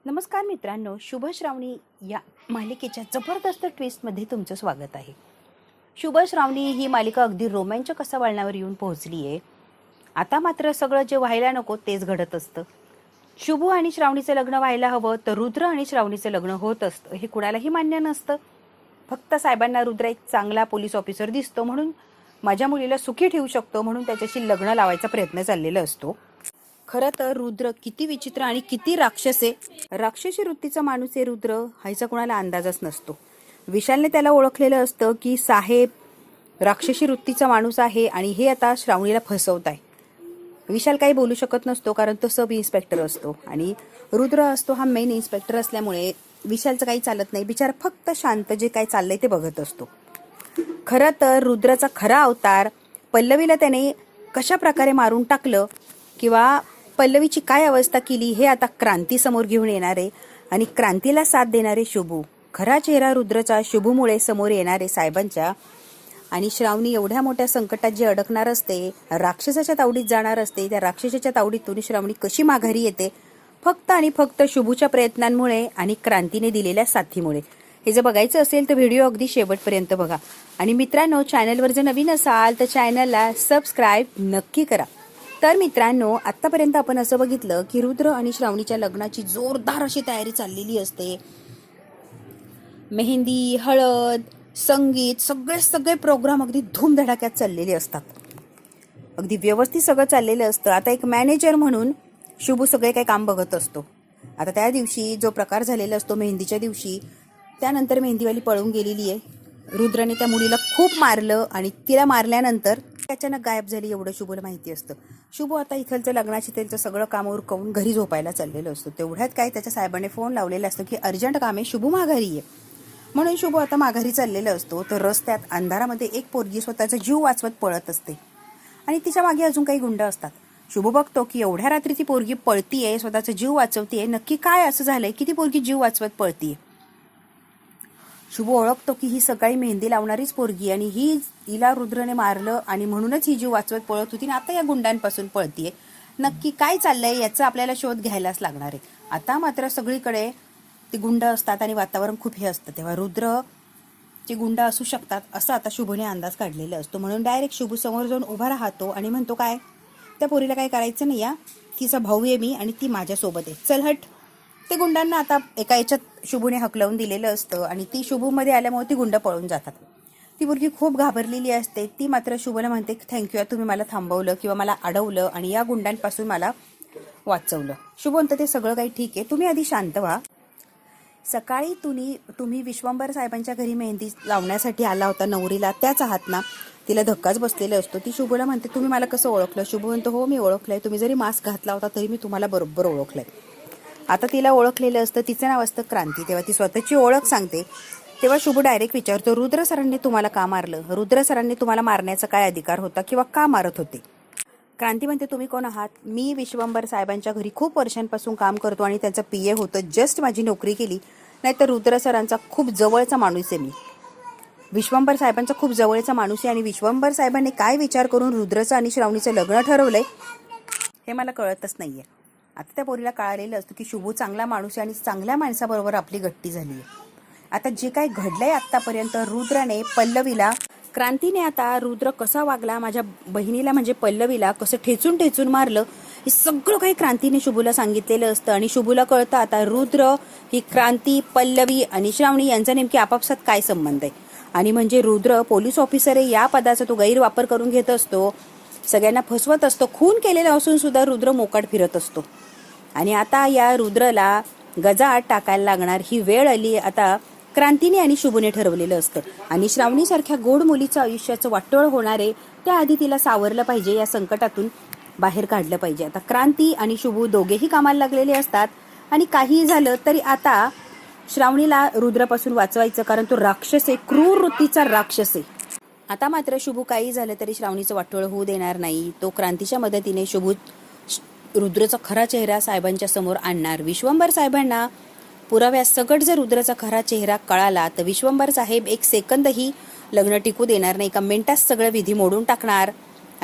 नमस्कार मित्रांनो, शुभ श्रावणी या मालिकेच्या जबरदस्त ट्विस्टमध्ये तुमचं स्वागत आहे. शुभ श्रावणी ही मालिका अगदी रोमांचक असा वळणावर येऊन पोहोचली आहे. आता मात्र सगळं जे व्हायला नको तेच घडत असतं. शुभ आणि श्रावणीचं लग्न व्हायला हवं तर रुद्र आणि श्रावणीचं लग्न होत असतं हे कुणालाही मान्य नसतं. फक्त साहेबांना रुद्र एक चांगला पोलीस ऑफिसर दिसतो म्हणून माझ्या मुलीला सुखी ठेवू शकतो म्हणून त्याच्याशी लग्न लावायचा प्रयत्न चाललेला असतो. खरं तर रुद्र किती विचित्र आणि किती राक्षस आहे. राक्षसी वृत्तीचा माणूस आहे रुद्र ह्याचा कोणाला अंदाजच नसतो. विशालने त्याला ओळखलेलं असतं की साहेब राक्षसी वृत्तीचा माणूस आहे आणि हे आता श्रावणीला फसवत आहे. विशाल काही बोलू शकत नसतो कारण तो सब इन्स्पेक्टर असतो आणि रुद्र असतो हा मेन इन्स्पेक्टर असल्यामुळे विशालचं काही चालत नाही. बिचारा फक्त शांत जे काही चाललंय ते बघत असतो. खरं तर रुद्राचा खरा अवतार पल्लवीला त्याने कशा प्रकारे मारून टाकलं किंवा पल्लवीची काय अवस्था केली हे आता क्रांती समोर घेऊन येणार आहे आणि क्रांतीला साथ देणारे शुभू. खरा चेहरा रुद्रचा शुभूमुळे समोर येणारे साहेबांच्या आणि श्रावणी एवढ्या मोठ्या संकटात जे अडकणार असते, राक्षसाच्या तावडीत जाणार असते, त्या राक्षसाच्या तावडीतून श्रावणी कशी माघारी येते फक्त आणि फक्त शुभूच्या प्रयत्नांमुळे आणि क्रांतीने दिलेल्या साथीमुळे. हे जर बघायचं असेल तर व्हिडिओ अगदी शेवटपर्यंत बघा. आणि मित्रांनो, चॅनलवर जर नवीन असाल तर चॅनलला सबस्क्राईब नक्की करा. तर मित्रांनो, आतापर्यंत आपण असं बघितलं की रुद्र आणि श्रावणीच्या लग्नाची जोरदार अशी तयारी चाललेली असते. मेहंदी, हळद, संगीत सगळे प्रोग्राम अगदी धूमधडाक्यात चाललेले असतात. अगदी व्यवस्थित सगळं चाललेलं असतं. आता एक मॅनेजर म्हणून शुभू सगळे काही काम बघत असतो. आता त्या दिवशी जो प्रकार झालेला असतो मेहंदीच्या दिवशी, त्यानंतर मेहंदीवाली पळून गेलेली आहे. रुद्राने त्या मुलीला खूप मारलं आणि तिला मारल्यानंतर अचानक गायब झाली एवढं शुभूला माहिती असतं. शुभू आता इथलचं लग्नाची त्यांचं सगळं काम उरकवून घरी झोपायला चाललेलं असतं. तेवढ्यात काय त्याच्या साहेबांनी फोन लावलेला असतो की अर्जंट काम आहे, शुभू माघारी आहे. म्हणून शुभू आता माघारी चाललेला असतो. तर रस्त्यात अंधारामध्ये एक पोरगी स्वतःचा जीव वाचवत पळत असते आणि तिच्या मागे अजून काही गुंड असतात. शुभू बघतो की एवढ्या रात्री ती पोरगी पळतीये, स्वतःचा जीव वाचवतीये. नक्की काय असं झालंय की ती पोरगी जीव वाचवत पळतीये. शुभू ओळखतो की ही सकाळी मेहंदी लावणारीच पोरगी आणि हिला रुद्रने मारलं आणि म्हणूनच ही जीव वाचवत पळत होती आणि आता या गुंडांपासून पळतीये. नक्की काय चाललंय याचा आपल्याला शोध घ्यायलाच लागणार आहे. आता मात्र सगळीकडे ती गुंड असतात आणि वातावरण खूप हे असतं. तेव्हा रुद्र चे गुंड असू शकतात असं आता शुभूने अंदाज काढलेला असतो. म्हणून डायरेक्ट शुभू समोर जाऊन उभा राहतो आणि म्हणतो, काय त्या पोरीला काय करायचं नाही, या तिचा भाऊ आहे मी आणि ती माझ्यासोबत आहे, चल हट. ते गुंडांना आता एका याच्यात शुभूने हकलवून दिलेलं असतं आणि ती शुभूमध्ये आल्यामुळे ती गुंड पळून जातात. ती मुलगी खूप घाबरलेली असते. ती मात्र शुभूला म्हणते, थँक्यू तुम्ही मला थांबवलं किंवा मला अडवलं आणि या गुंडांपासून मला वाचवलं. शुभू म्हणतं ते सगळं काही ठीक आहे, तुम्ही आधी शांत व्हा. सकाळी तुम्ही विश्वंभर साहेबांच्या घरी मेहंदी लावण्यासाठी आला होता नवरीला, त्याच आहात ना. तिला धक्काच बसलेला असतो. ती शुभूला म्हणते, तुम्ही मला कसं ओळखलं? शुभू म्हणतो, हो मी ओळखलंय, तुम्ही जरी मास्क घातला होता तरी मी तुम्हाला बरोबर ओळखलंय. आता तिला ओळखलेलं असतं, तिचं नाव असतं क्रांती. तेव्हा ती स्वतःची ओळख सांगते. तेव्हा शुभू डायरेक्ट विचारतो, रुद्र सरांनी तुम्हाला का मारलं? रुद्र सरांनी तुम्हाला मारण्याचा काय अधिकार होता किंवा का मारत होते? क्रांती म्हणते, तुम्ही कोण आहात? मी विश्वंभर साहेबांच्या घरी खूप वर्षांपासून काम करतो आणि त्यांचं पीए होतं, जस्ट माझी नोकरी केली. नाहीतर रुद्र सरांचा खूप जवळचा माणूस आहे मी. विश्वंभर साहेबांचा खूप जवळचा माणूस आहे आणि विश्वंभर साहेबांनी काय विचार करून रुद्रचं आणि श्रावणीचं लग्न ठरवलंय हे मला कळतच नाहीये. आता त्या पोरीला कळालेलं असतं की शुभू चांगला माणूस आहे आणि चांगल्या माणसाबरोबर आपली गट्टी झाली आहे. आता जे काही घडलंय आतापर्यंत, रुद्राने पल्लवीला, क्रांतीने आता रुद्र कसा वागला, माझ्या बहिणीला म्हणजे पल्लवीला कसं ठेचून मारलं, हे सगळं काही क्रांतीने शुभूला सांगितलेलं असतं. आणि शुभूला कळतं आता रुद्र ही क्रांती, पल्लवी आणि श्रावणी यांचा नेमकी आपापसात काय संबंध आहे. आणि म्हणजे रुद्र पोलीस ऑफिसर आहे या पदाचा तो गैरवापर करून घेत असतो, सगळ्यांना फसवत असतो. खून केलेला असून सुद्धा रुद्र मोकाट फिरत असतो. आणि आता या रुद्रला गजाआड टाकायला लागणार ही वेळ आली. आता क्रांतीने आणि शुभूने ठरवलेलं असतं आणि श्रावणीसारख्या गोड मुलीचं आयुष्याचं वाटोळ होणार आहे, त्याआधी तिला सावरलं पाहिजे, या संकटातून बाहेर काढलं पाहिजे. आता क्रांती आणि शुभू दोघेही कामाला लागलेले असतात आणि काहीही झालं तरी आता श्रावणीला रुद्रापासून वाचवायचं, कारण तो राक्षस आहे, क्रूर वृत्तीचा राक्षस आहे. आता मात्र शुभू काही झालं तरी श्रावणीचं वाटोळ होऊ देणार नाही. तो क्रांतीच्या मदतीने शुभू रुद्रचा खरा चेहरा साहेबांच्या समोर आणणार. विश्वंभर साहेबांना पुराव्यासकट जर रुद्रचा खरा चेहरा कळाला तर विश्वंभर साहेब एक सेकंदही लग्न टिकू देणार नाही. एका मिनिटात सगळं विधी मोडून टाकणार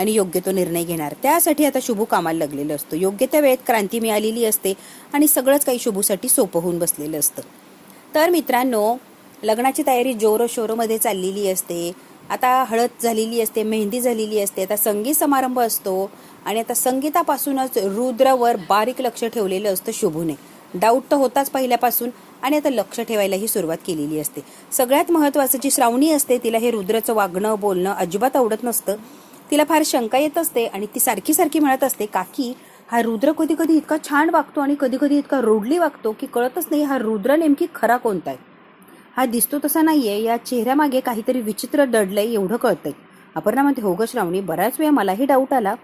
आणि योग्य तो निर्णय घेणार. त्यासाठी आता शुभू कामाला लागलेलं असतं. योग्य त्या वेळेत क्रांती मिळालेली असते आणि सगळंच काही शुभूसाठी सोपं होऊन बसलेलं असतं. तर मित्रांनो, लग्नाची तयारी जोरोशोरोमध्ये चाललेली असते. आता हळद झालेली असते, मेहंदी झालेली असते, आता संगीत समारंभ असतो आणि आता संगीतापासूनच रुद्रवर बारीक लक्ष ठेवलेलं असतं शुभूने. डाऊट तर होताच पहिल्यापासून आणि आता लक्ष ठेवायलाही सुरुवात केलेली असते. सगळ्यात महत्त्वाचं जी श्रावणी असते तिला हे रुद्रचं वागणं बोलणं अजिबात आवडत नसतं. तिला फार शंका येत असते आणि ती सारखी सारखी म्हणत असते, काकी हा रुद्र कधी कधी इतका छान वागतो आणि कधी कधी इतका रोडली वागतो की कळतच नाही हा रुद्र नेमकी खरा कोणता आहे. हा दिसतो तसा नाहीये, या चेहऱ्यामागे काहीतरी विचित्र दडलंय एवढं कळतंय. अपर्णा म्हणते, हो ग श्रावणी, बऱ्याच वेळा मलाही डाऊट आला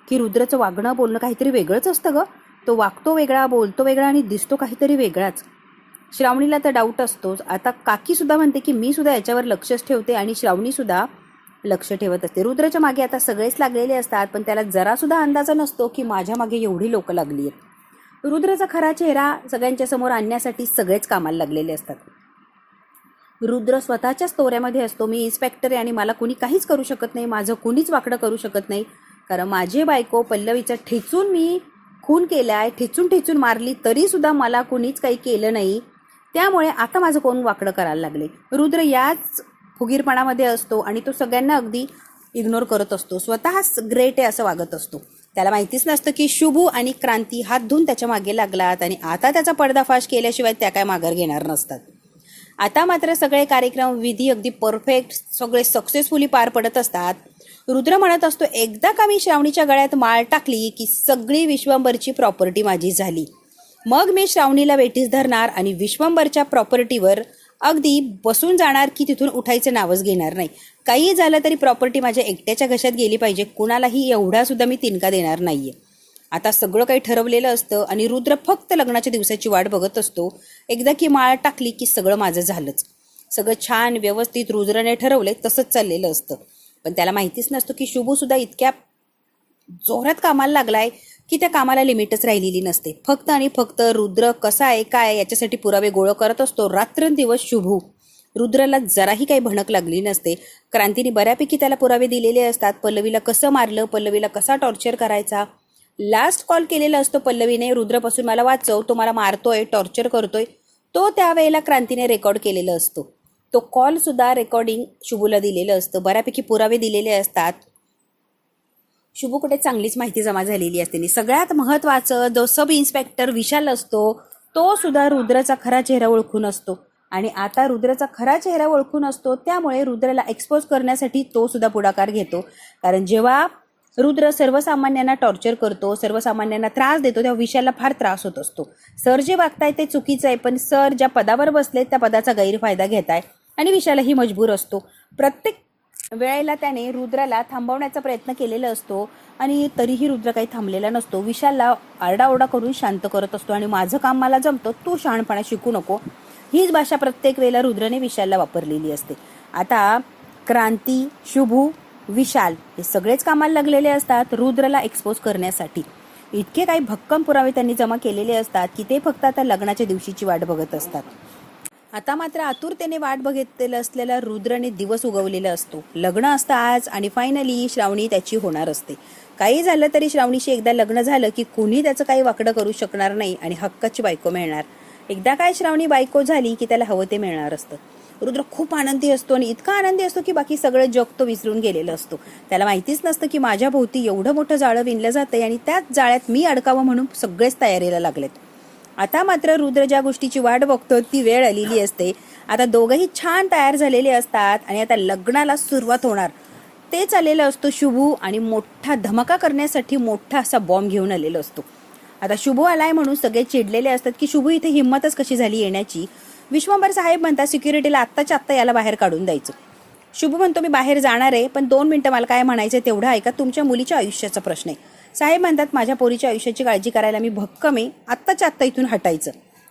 की रुद्रचं वागणं बोलणं काहीतरी वेगळंच असतं ग. तो वागतो वेगळा, बोलतो वेगळा आणि दिसतो काहीतरी वेगळाच. श्रावणीला तर डाऊट असतोच. आता काकी सुद्धा म्हणते की मी सुद्धा याच्यावर लक्षच ठेवते आणि श्रावणी सुद्धा लक्ष ठेवत असते. रुद्रच्या मागे आता सगळेच लागलेले असतात, पण त्याला जरा सुद्धा अंदाजा नसतो की माझ्या मागे एवढी लोक लागली आहेत. रुद्रचा खरा चेहरा सगळ्यांच्या समोर आणण्यासाठी सगळेच कामाला लागलेले असतात. रुद्र स्वतःच्याच तोऱ्यामध्ये असतो, मी इन्स्पेक्टर आहे आणि मला कुणी काहीच करू शकत नाही, माझं कुणीच वाकडं करू शकत नाही, कारण माझी बायको पल्लवीचा ठेचून मी खून केलाय, ठेचून मारली तरी सुद्धा मला कुणीच काही केलं नाही, त्यामुळे आता माझं कोण वाकडं करायला लागले. रुद्र याच फुगीरपणामध्ये असतो आणि तो सगळ्यांना अगदी इग्नोर करत असतो. स्वतःच ग्रेट आहे असं वागत असतो. त्याला माहितीच नसतं की शुभू आणि क्रांती हात धुवून त्याच्या मागे लागलात आणि आता त्याचा पर्दाफाश केल्याशिवाय त्या काय माघार घेणार नसतात. आता मात्र सगळे कार्यक्रम विधी अगदी परफेक्ट सगळे सक्सेसफुली पार पडत असतात. रुद्र म्हणत असतो, एकदा का मी श्रावणीच्या गळ्यात माळ टाकली की सगळी विश्वंभरची प्रॉपर्टी माझी झाली. मग मी श्रावणीला वेठीस धरणार आणि विश्वंभरच्या प्रॉपर्टीवर अगदी बसून जाणार की तिथून उठायचं नावच घेणार नाही. काही झालं तरी प्रॉपर्टी माझ्या एकट्याच्या घशात गेली पाहिजे, कुणालाही एवढा सुद्धा मी तिनका देणार नाहीये. आता सगळं काही ठरवलेलं असतं आणि रुद्र फक्त लग्नाच्या दिवसाची वाट बघत असतो. एकदा की माळ टाकली की सगळं माझं झालंच. सगळं छान व्यवस्थित रुद्रने ठरवलंय तसंच चाललेलं असतं. पण त्याला माहितीच नसतं की शुभू सुद्धा इतक्या जोरात कामाला लागलाय की त्या कामाला लिमिटच राहिलेली नसते. फक्त आणि फक्त रुद्र कसा आहे काय याच्यासाठी पुरावे गोळा करत असतो रात्रंदिवस शुभू. रुद्रला जराही काही भणक लागली नसते. क्रांतीने बऱ्यापैकी त्याला पुरावे दिलेले असतात. पल्लवीला कसं मारलं, पल्लवीला कसा टॉर्चर करायचा, लास्ट कॉल केलेला असतो पल्लवीने, रुद्रपासून मला वाचव, तो मला मारतोय, टॉर्चर करतोय, तो त्यावेळेला क्रांतीने रेकॉर्ड केलेला असतो. तो कॉल सुद्धा रेकॉर्डिंग शुभूला दिलेलं असतं. बऱ्यापैकी पुरावे दिलेले असतात. शुभूकडे चांगलीच माहिती जमा झालेली असते. सगळ्यात महत्त्वाचं जो सब इन्स्पेक्टर विशाल असतो तो सुद्धा रुद्रचा खरा चेहरा ओळखून असतो आणि आता रुद्रचा खरा चेहरा ओळखून असतो, त्यामुळे रुद्रला एक्सपोज करण्यासाठी तो सुद्धा पुढाकार घेतो. कारण जेव्हा रुद्र सर्वसामान्यांना टॉर्चर करतो, सर्वसामान्यांना त्रास देतो, तेव्हा विशालला फार त्रास होत असतो. सर जे वागताय ते चुकीचं आहे, पण सर ज्या पदावर बसलेत त्या पदाचा गैरफायदा घेताय आणि विशालही मजबूर असतो. प्रत्येक वेळेला त्याने रुद्राला थांबवण्याचा प्रयत्न केलेला असतो आणि तरीही रुद्र काही थांबलेला नसतो. विशालला आरडाओरडा करून शांत करत असतो आणि माझं काम मला जमतं, तू शहाणपणा शिकू नको, हीच भाषा प्रत्येक वेळेला रुद्रने विशालला वापरलेली असते. आता क्रांती, शुभू, विशाल हे सगळेच कामाला लागलेले असतात रुद्रला एक्सपोज करण्यासाठी. इतके काही भक्कम पुरावे त्यांनी जमा केलेले असतात की ते फक्त आता लग्नाच्या दिवशीची वाट बघत असतात. आता मात्र आतुरतेने वाट बघितलेलं असलेला रुद्रने दिवस उगवलेला असतो. लग्न असतं आज आणि फायनली श्रावणी त्याची होणार असते. काही झालं तरी श्रावणीशी एकदा लग्न झालं की कुणी त्याचं काही वाकडं करू शकणार नाही आणि हक्काची बायको मिळणार. एकदा काय श्रावणी बायको झाली की त्याला हवं ते मिळणार असतं. रुद्र खूप आनंदी असतो आणि इतका आनंदी असतो की बाकी सगळं जग तो विसरून गेलेलं असतो. त्याला माहितीच नसतं की माझ्या भोवती एवढं मोठं जाळं विणलं जातंय आणि त्याच जाळ्यात मी अडकावं म्हणून सगळेच तयारीला लागलेत. आता मात्र रुद्र ज्या गोष्टीची वाट बघतो ती वेळ आलेली असते. आता दोघंही छान तयार झालेले असतात आणि आता लग्नाला सुरुवात होणार. ते चाललेलं असतो शुभू आणि मोठा धमाका करण्यासाठी मोठा असा बॉम्ब घेऊन आलेला असतो. आता शुभू आलाय म्हणून सगळे चिडलेले असतात की शुभू इथे हिंमतच कशी झाली येण्याची. विश्वंभर साहेब म्हणतात सिक्युरिटीला आत्ताच्या आत्ता याला बाहेर काढून द्यायचं. शुभू म्हणतो मी बाहेर जाणार आहे पण 2 मिनिटं मला काय म्हणायचं तेवढं ऐका, तुमच्या मुलीच्या आयुष्याचा प्रश्न आहे. साहेब म्हणतात माझ्या पोरीच्या आयुष्याची काळजी करायला मी भक्कम आहे, आत्ताच्या आत्ता इथून हटायचं.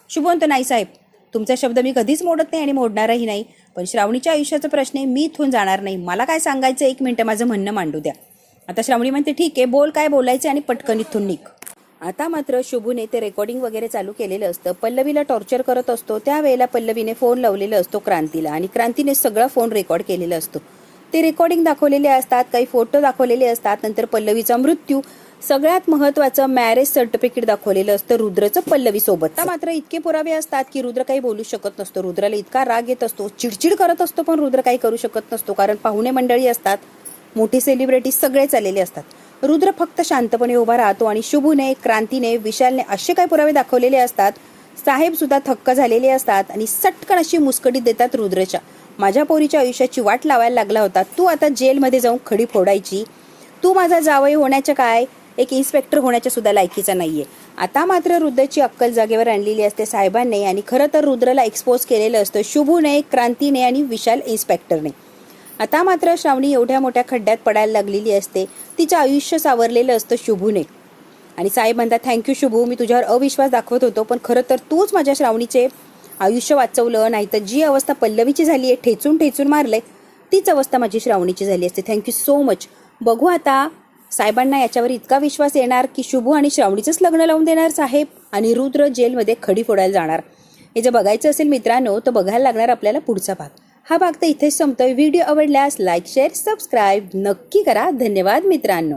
शुभू म्हणतो नाही साहेब, तुमचा शब्द मी कधीच मोडत नाही आणि मोडणारही नाही, पण श्रावणीच्या आयुष्याचा प्रश्न आहे, मी इथून जाणार नाही, मला काय सांगायचं 1 मिनिटं माझं म्हणणं मांडू द्या. आता श्रावणी म्हणते ठीक आहे बोल काय बोलायचं आणि पटकन इथून निघ. आता मात्र शुभूने ते रेकॉर्डिंग वगैरे चालू केलेलं असतं. पल्लवीला टॉर्चर करत असतो त्यावेळेला पल्लवीने फोन लावलेला असतो क्रांतीला आणि क्रांतीने सगळा फोन रेकॉर्ड केलेला असतो. ते रेकॉर्डिंग दाखवलेले असतात, काही फोटो दाखवलेले असतात, नंतर पल्लवीचा मृत्यू, सगळ्यात महत्त्वाचं मॅरेज सर्टिफिकेट दाखवलेलं असतं रुद्रचं पल्लवीसोबत. आता मात्र इतके पुरावे असतात की रुद्र काही बोलू शकत नसतो. रुद्राला इतका राग येत असतो, चिडचिड करत असतो, पण रुद्र काही करू शकत नसतो कारण पाहुणे मंडळी असतात, मोठी सेलिब्रिटी सगळे चाललेले असतात. रुद्र फक्त शांतपणे उभा राहतो आणि शुभूने, क्रांतीने, विशालने असे काही पुरावे दाखवलेले असतात. साहेब सुद्धा थक्क झालेले असतात आणि सटकन अशी मुस्कटीत देतात रुद्रच्या. माझ्या पोरीच्या आयुष्याची वाट लावायला लागला होता, तू आता जेलमध्ये जाऊन खडी फोडायची. तू माझा जावई होण्याच्या काय, एक इन्स्पेक्टर होण्याच्या सुद्धा लायकीचा नाहीये. आता मात्र रुद्रची अक्कल जागेवर आणलेली असते साहेबांनी आणि खरं तर रुद्रला एक्सपोज केलेलं असतं शुभूने, क्रांतीने आणि विशाल इन्स्पेक्टरने. आता मात्र श्रावणी एवढ्या मोठ्या खड्ड्यात पडायला लागलेली असते. तिचं आयुष्य सावरलेलं असतं शुभूने आणि साहेब म्हणतात, थँक्यू शुभू, मी तुझ्यावर अविश्वास दाखवत होतो, पण खरं तर तूच माझ्या श्रावणीचे आयुष्य वाचवलं. नाही तर जी अवस्था पल्लवीची झाली आहे, ठेचून ठेचून मारलंय, तीच अवस्था माझी श्रावणीची झाली असते. Thank you so much. बघू आता साहेबांना याच्यावर इतका विश्वास येणार की शुभू आणि श्रावणीचंच लग्न लावून देणार साहेब आणि रुद्र जेलमध्ये खडी फोडायला जाणार. हे जर बघायचं असेल मित्रांनो तर बघायला लागणार आपल्याला पुढचा भाग. हा भाग तर इथेच संपतोय. व्हिडिओ आवडल्यास लाईक, शेअर, सबस्क्राईब नक्की करा. धन्यवाद मित्रांनो.